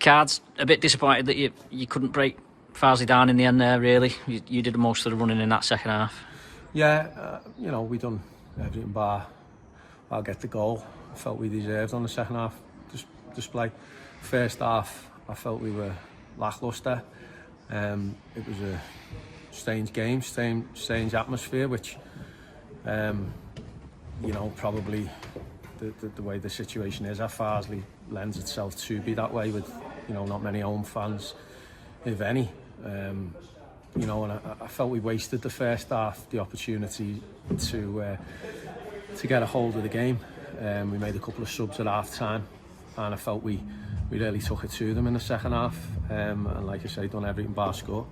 Cards, a bit disappointed that you couldn't break Farsley down in the end there, really. You did most of the running in that second half. Yeah, we done everything bar I'll get the goal. I felt we deserved on the second half display. First half, I felt we were lacklustre. It was a strange game, strange atmosphere, which, probably the way the situation is at Farsley lends itself to be that way with, not many home fans, if any. And I felt we wasted the first half, the opportunity to get a hold of the game. We made a couple of subs at half time, and I felt we really took it to them in the second half. And like I say, done everything bar score.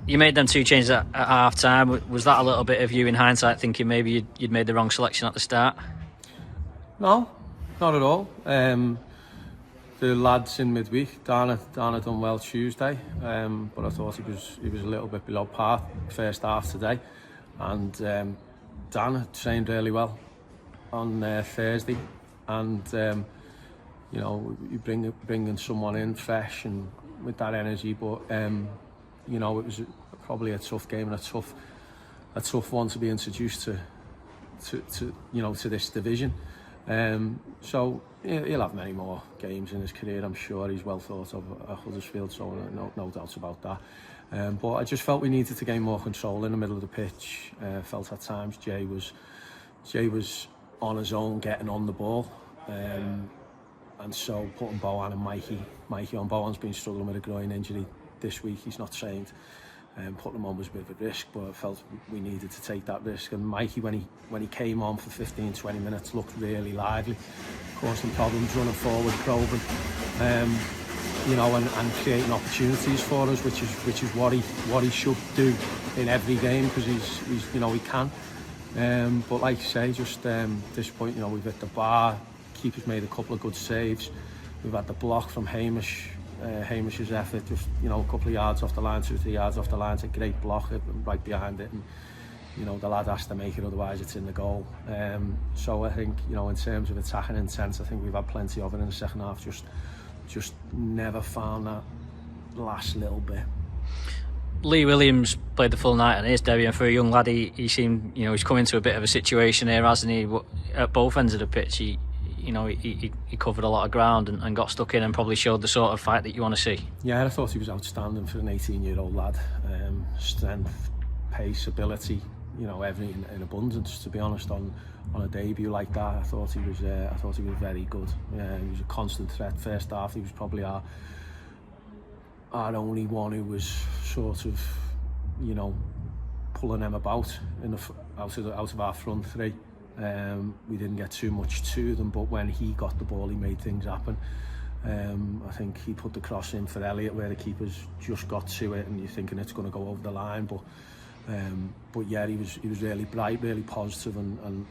You made them two changes at half time. Was that a little bit of you in hindsight thinking maybe you'd made the wrong selection at the start? No, not at all. The lads in midweek, Dana done well Tuesday, but I thought he was a little bit below par first half today, and Dana trained really well on Thursday, and you bringing someone in fresh and with that energy, but it was probably a tough game and a tough one to be introduced to this division. So he'll have many more games in his career, I'm sure. He's well thought of at Huddersfield, so no doubt about that. But I just felt we needed to gain more control in the middle of the pitch. Felt at times Jay was on his own, getting on the ball, and so putting Bowen and Mikey on. Bowen's been struggling with a groin injury this week. He's not trained. Putting him on was a bit of a risk, but I felt we needed to take that risk. And Mikey, when he came on for 15-20 minutes, looked really lively, caused some problems running forward, probing, and creating opportunities for us, which is what he should do in every game, because he can. But like you say, just this point, we've hit the bar. Keeper's made a couple of good saves. We've had the block from Hamish's effort, just a couple of yards off the line, 2-3 yards off the line. It's a great block right behind it, and the lad has to make it, otherwise it's in the goal. So I think in terms of attacking intent, I think we've had plenty of it in the second half. Just never found that last little bit. Lee Williams played the full night on his debut, and for a young lad, he seemed he's come into a bit of a situation here, hasn't he? At both ends of the pitch, he covered a lot of ground and got stuck in, and probably showed the sort of fight that you want to see. Yeah, I thought he was outstanding for an 18-year-old lad. Strength, pace, ability, everything in abundance. To be honest, on a debut like that, I thought he was very good. Yeah, he was a constant threat. First half, he was probably our only one who was sort of, pulling them about out of our front three. We didn't get too much to them, but when he got the ball, he made things happen. I think he put the cross in for Elliott, where the keeper's just got to it, and you're thinking it's going to go over the line. But yeah, he was really bright, really positive, and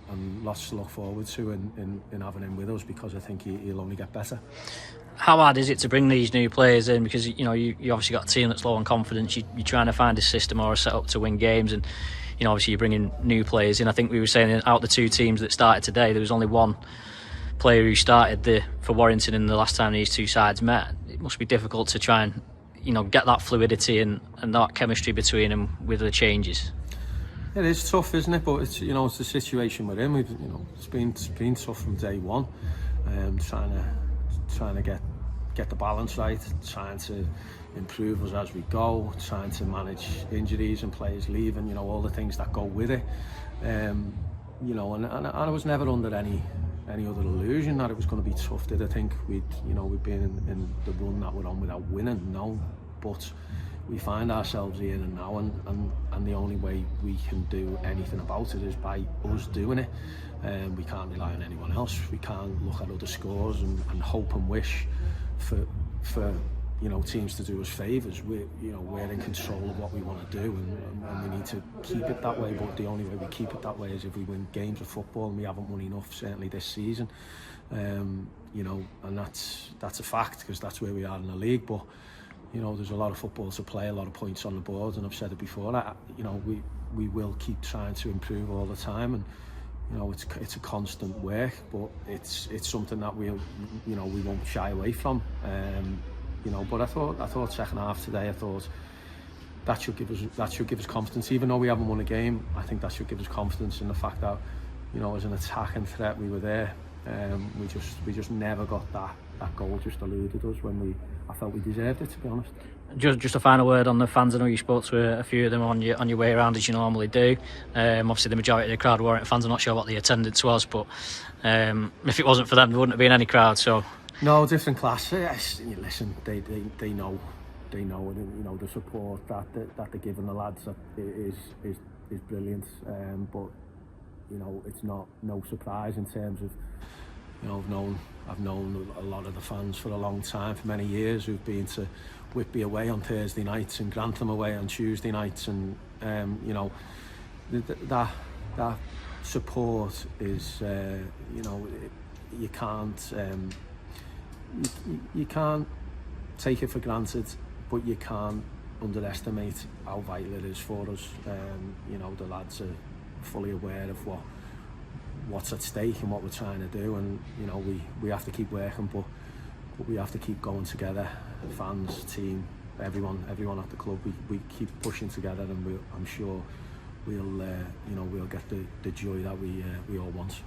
lots to look forward to in having him with us, because I think he'll only get better. How hard is it to bring these new players in? Because you obviously got a team that's low on confidence. You're trying to find a system or a setup to win games, and obviously you're bringing new players in. I think we were saying out the two teams that started today, there was only one player who started for Warrington in the last time these two sides met. It must be difficult to try and get that fluidity and that chemistry between them with the changes. It is tough, isn't it? But it's it's the situation we're in. It's been tough from day one. Trying to get the balance right, trying to improve us as we go, trying to manage injuries and players leaving, all the things that go with it. And I was never under any other illusion that it was going to be tough. Did I think we'd been in the run that we're on without winning? No, but we find ourselves here and now, and the only way we can do anything about it is by us doing it. We can't rely on anyone else. We can't look at other scores and hope and wish for teams to do us favours. We're in control of what we want to do, and we need to keep it that way. But the only way we keep it that way is if we win games of football, and we haven't won enough, certainly this season. And that's a fact, because that's where we are in the league. But there's a lot of football to play, a lot of points on the board, and I've said it before. We will keep trying to improve all the time, and you know, it's a constant work, but it's something that we won't shy away from. You know, but I thought second half today, I thought that should give us confidence. Even though we haven't won a game, I think that should give us confidence in the fact that, you know, as an attacking threat, we were there. We just never got that goal just eluded us when I felt we deserved it, to be honest. Just a final word on the fans. I know you spoke to a few of them on your way around, as you normally do. Obviously the majority of the crowd were Warrington fans. I'm not sure what the attendance was, but if it wasn't for them, there wouldn't have been any crowd. So no, different class. Yes, listen, they know, you know, the support that they're giving the lads is brilliant. But you know, it's no surprise in terms of, you know, I've known a lot of the fans for a long time, for many years, who've been to Whitby away on Thursday nights and Grantham away on Tuesday nights, and you know, that support is, you know, you can't take it for granted, but you can't underestimate how vital it is for us. You know, the lads are fully aware of what's at stake and what we're trying to do, and you know, we have to keep working, but we have to keep going together. Fans, team, everyone at the club, we keep pushing together, and I'm sure we'll get the joy that we all want.